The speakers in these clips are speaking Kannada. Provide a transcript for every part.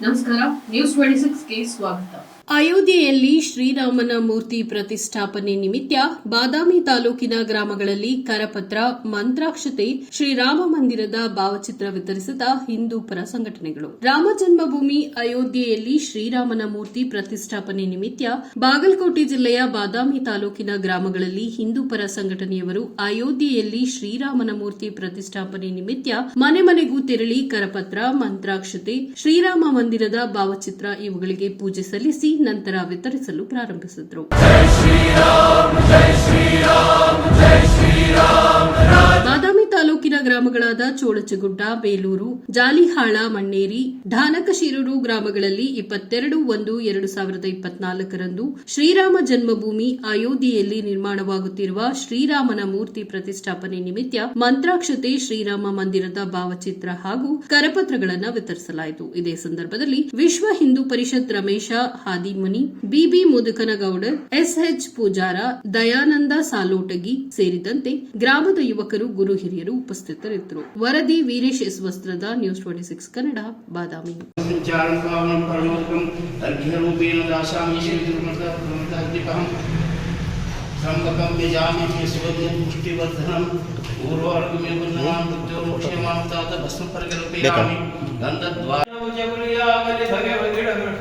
ನಮಸ್ಕಾರ, ನ್ಯೂಸ್ 26ಗೆ ಸ್ವಾಗತ. ಅಯೋಧ್ಯೆಯಲ್ಲಿ ಶ್ರೀರಾಮನ ಮೂರ್ತಿ ಪ್ರತಿಷ್ಠಾಪನೆ ನಿಮಿತ್ತ ಬಾದಾಮಿ ತಾಲೂಕಿನ ಗ್ರಾಮಗಳಲ್ಲಿ ಕರಪತ್ರ, ಮಂತ್ರಾಕ್ಷತೆ, ಶ್ರೀರಾಮ ಮಂದಿರದ ಭಾವಚಿತ್ರ ವಿತರಿಸಿದ ಹಿಂದೂ ಪರ ಸಂಘಟನೆಗಳು. ರಾಮ ಜನ್ಮಭೂಮಿ ಅಯೋಧ್ಯೆಯಲ್ಲಿ ಶ್ರೀರಾಮನ ಮೂರ್ತಿ ಪ್ರತಿಷ್ಠಾಪನೆ ನಿಮಿತ್ತ ಬಾಗಲಕೋಟೆ ಜಿಲ್ಲೆಯ ಬಾದಾಮಿ ತಾಲೂಕಿನ ಗ್ರಾಮಗಳಲ್ಲಿ ಹಿಂದೂ ಪರ ಸಂಘಟನೆಯವರು ಅಯೋಧ್ಯೆಯಲ್ಲಿ ಶ್ರೀರಾಮನ ಮೂರ್ತಿ ಪ್ರತಿಷ್ಠಾಪನೆ ನಿಮಿತ್ತ ಮನೆ ಮನೆಗೂ ತೆರಳಿ ಕರಪತ್ರ, ಮಂತ್ರಾಕ್ಷತೆ, ಶ್ರೀರಾಮ ಮಂದಿರದ ಭಾವಚಿತ್ರ ಇವುಗಳಿಗೆ ಪೂಜೆ ಸಲ್ಲಿಸಿ ನಂತರ ವಿತರಿಸಲು ಪ್ರಾರಂಭಿಸಿದರು. ಬಾದಾಮಿ ತಾಲೂಕಿನ ಗ್ರಾಮಗಳಾದ ಚೋಳಚಗುಡ್ಡ, ಬೇಲೂರು, ಜಾಲಿಹಾಳ, ಮಣ್ಣೇರಿ, ಢಾನಕಶಿರೂರು ಗ್ರಾಮಗಳಲ್ಲಿ 22/1/2024 ಶ್ರೀರಾಮ ಜನ್ಮಭೂಮಿ ಅಯೋಧ್ಯೆಯಲ್ಲಿ ನಿರ್ಮಾಣವಾಗುತ್ತಿರುವ ಶ್ರೀರಾಮನ ಮೂರ್ತಿ ಪ್ರತಿಷ್ಠಾಪನೆ ನಿಮಿತ್ತ ಮಂತ್ರಾಕ್ಷತೆ, ಶ್ರೀರಾಮ ಮಂದಿರದ ಭಾವಚಿತ್ರ ಹಾಗೂ ಕರಪತ್ರಗಳನ್ನು ವಿತರಿಸಲಾಯಿತು. ಇದೇ ಸಂದರ್ಭದಲ್ಲಿ ವಿಶ್ವ ಹಿಂದೂ ಪರಿಷತ್ ರಮೇಶ ಹಾದಿಮನಿ, ಬಿಬಿ ಮುದುಕನಗೌಡರ್, ಎಸ್ಎಚ್ ಪೂಜಾರ, ದಯಾನಂದ ಸಾಲೋಟಗಿ ಸೇರಿದಂತೆ ಗ್ರಾಮದ ಯುವಕರು, ಗುರು ಹಿರಿಯರು ಉಪಸ್ಥಿತರಿದ್ದರು. ವರದಿ ವೀರೇಶ್ ಎಸ್ ವಸ್ತ್ರದ, ನ್ಯೂಸ್ 26 ಕನ್ನಡ, ಬಾದಾಮಿ.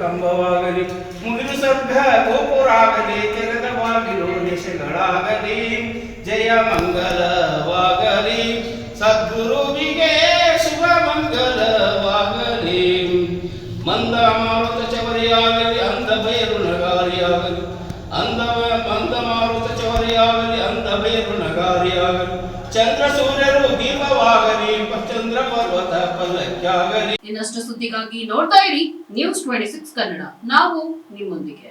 ಕಂಬವಾಗಲಿ, ಮುಗಿಲು ಸ್ವರ್ಗ ಗೋಪುರಾಗಲಿ, ತೆರೆದ ಬಾಗಿಲು ದೇಶಗಳಾಗಲಿ, ಜಯ ಮಂಗಲವಾಗಲಿ, ಸದ್ಗುರುವಿಗೆ ಶುಭ ಮಂಗಲವಾಗಲಿ. ಮಂದ ಮಾರುತ ಚವರಿಯಾಗಲಿ, ಅಂದ ಬಯಲು ನಗಾರಿಯಾಗಲಿ, ಮಂದ ಮಾರುತ ಚವರಿಯಾಗಲಿ, ಅಂದ ಬಯಲು ನಗಾರಿಯಾಗಲಿ, ಚಂದ್ರ ಸೂರ್ಯರು ದೀಪವಾಗಲಿ, ಚಂದ್ರ ಪರ್ವತ ಪಲ್ಲಕ್ಕಾಗಲಿ. ಇನ್ನಷ್ಟು ಸುದ್ದಿಗಾಗಿ ನೋಡ್ತಾ ಇರಿ ನ್ಯೂಸ್ 26 ಕನ್ನಡ. ನಾವು ನಿಮ್ಮೊಂದಿಗೆ.